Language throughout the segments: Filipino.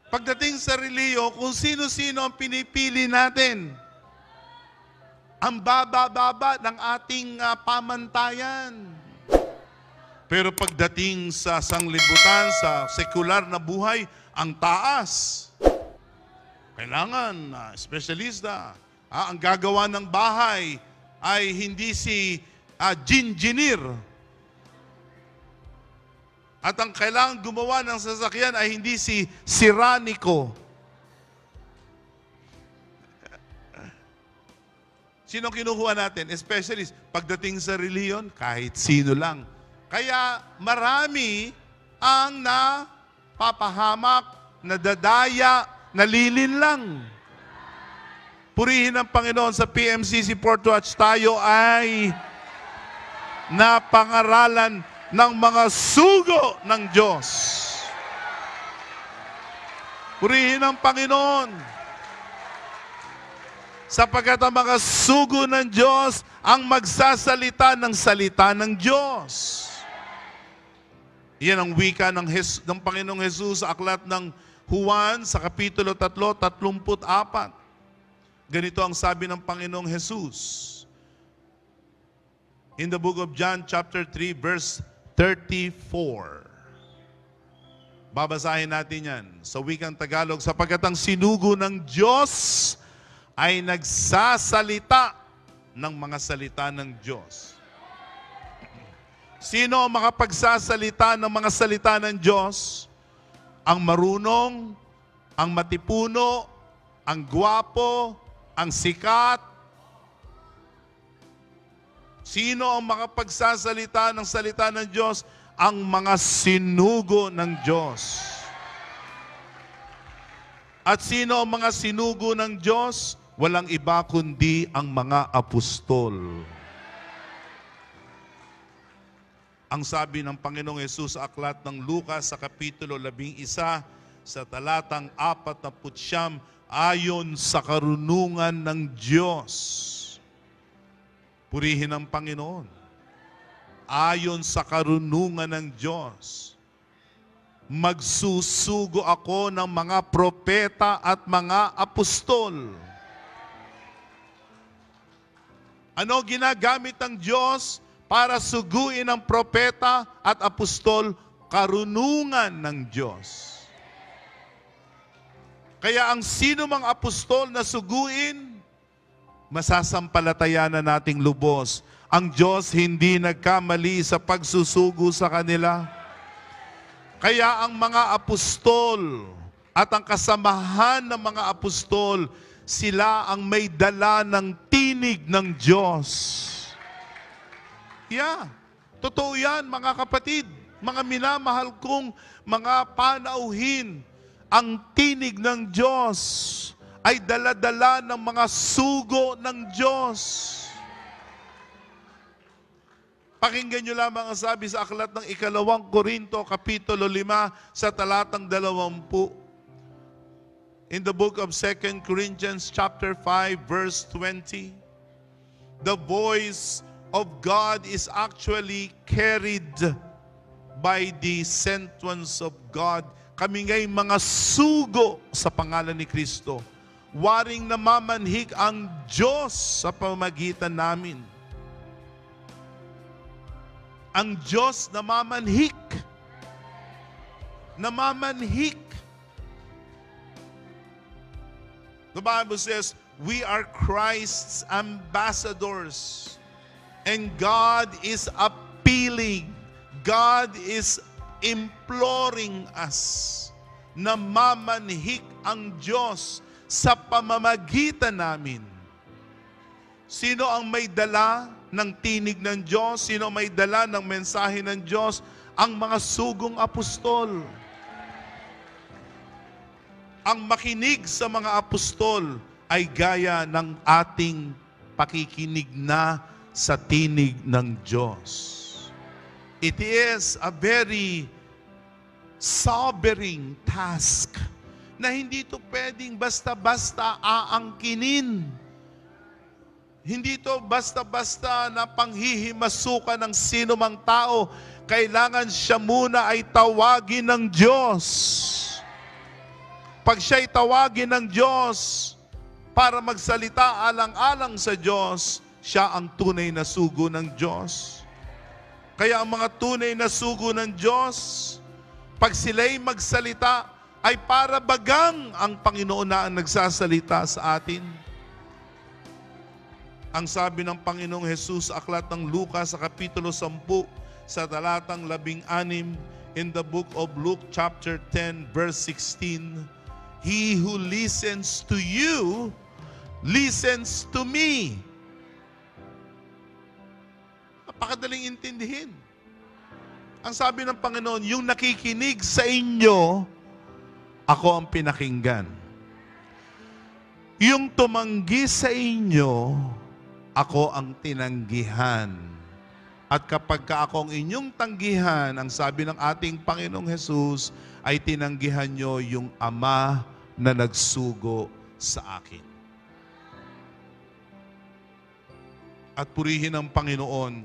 Pagdating sa reliyo, kung sino-sino ang pinipili natin, ang baba-baba ng ating pamantayan. Pero pagdating sa sanglibutan, sa sekular na buhay, ang taas. Kailangan espesyalista. Ang gagawa ng bahay ay hindi si engineer. At ang kailangan gumawa ng sasakyan ay hindi si siraniko. Sino kinukuha natin? Specialist. Pagdating sa reliyon, kahit sino lang. Kaya marami ang napapahamak, nadadaya, nalilin lang. Purihin ang Panginoon. Sa PMCC Portwatch tayo ay napangaralan ng mga sugo ng Diyos. Purihin ang Panginoon. Sapagkat ang mga sugo ng Diyos ang magsasalita ng salita ng Diyos. Yan ang wika ng Panginoong Jesus sa aklat ng Juan sa Kapitulo 3, 34. Ganito ang sabi ng Panginoong Jesus. In the book of John chapter 3 verse 34. Babasahin natin yan sa wikang Tagalog. Sapagkat ang sinugo ng Diyos ay nagsasalita ng mga salita ng Diyos. Sino ang makapagsasalita ng mga salita ng Diyos? Ang marunong, ang matipuno, ang gwapo, ang sikat. Sino ang makapagsasalita ng salita ng Diyos? Ang mga sinugo ng Diyos. At sino ang mga sinugo ng Diyos? Walang iba kundi ang mga apostol. Ang sabi ng Panginoong Hesus sa aklat ng Lucas sa Kapitulo 11 sa talatang 49, ayon sa karunungan ng Diyos. Purihin ang Panginoon. Ayon sa karunungan ng Diyos, magsusugo ako ng mga propeta at mga apostol. Ano ginagamit ng Diyos para suguin ang propeta at apostol? Karunungan ng Diyos. Kaya ang sino mang apostol na suguin, masasampalatayanan nating lubos. Ang Diyos hindi nagkamali sa pagsusugo sa kanila. Kaya ang mga apostol at ang kasamahan ng mga apostol, sila ang may dala ng tinig ng Diyos. Yeah, totoo yan mga kapatid, mga minamahal kong mga panauhin. Ang tinig ng Diyos ay dala-dala ng mga sugo ng Diyos. Pakinggan nyo lamang ang sabi sa aklat ng 2 Korinto, Kapitulo 5, sa talatang 20. In the book of 2 Corinthians chapter 5, verse 20, the voice of God is actually carried by the sent ones of God. Kami nga'y mga sugo sa pangalan ni Kristo. Waring namamanhik ang Diyos sa pamamagitan namin. Ang Diyos namamanhik. Namamanhik. The Bible says, we are Christ's ambassadors. And God is appealing. God is imploring us na mamanhik ang Diyos sa pamamagitan namin. Sino ang may dala ng tinig ng Diyos? Sino may dala ng mensahe ng Diyos? Ang mga sugong apostol. Ang makinig sa mga apostol ay gaya ng ating pakikinig na sa tinig ng Diyos. It is a very sobering task na hindi ito pwedeng basta-basta aangkinin. Hindi ito basta-basta na panghihimasukan ng sino mang tao. Kailangan siya muna ay tawagin ng Diyos. pag siya'y tawagin ng Diyos para magsalita alang-alang sa Diyos, siya ang tunay na sugo ng Diyos. Kaya ang mga tunay na sugo ng Diyos, pag sila'y magsalita, ay para bagang ang Panginoon na ang nagsasalita sa atin. Ang sabi ng Panginoong Jesus sa aklat ng Lucas sa kapitulo 10 sa talatang 16 in the book of Luke chapter 10 verse 16, He who listens to you, listens to me. Napakadaling intindihin. Ang sabi ng Panginoon, yung nakikinig sa inyo, ako ang pinakinggan. Yung tumanggi sa inyo, ako ang tinanggihan. At kapag ako ang inyong tanggihan, ang sabi ng ating Panginoong Jesus, ay tinanggihan nyo yung Ama na nagsugo sa akin. At purihin ng Panginoon,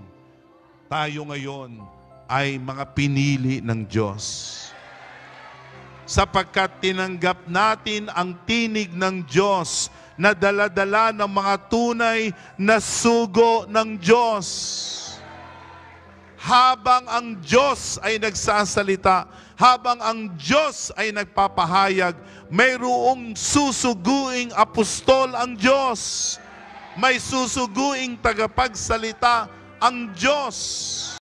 tayo ngayon ay mga pinili ng Diyos. Sapagkat tinanggap natin ang tinig ng Diyos na dala-dala ng mga tunay na sugo ng Diyos. Habang ang Diyos ay nagsasalita, habang ang Diyos ay nagpapahayag, mayroong susuguing apostol ang Diyos. May susuguing tagapagsalita ang Diyos.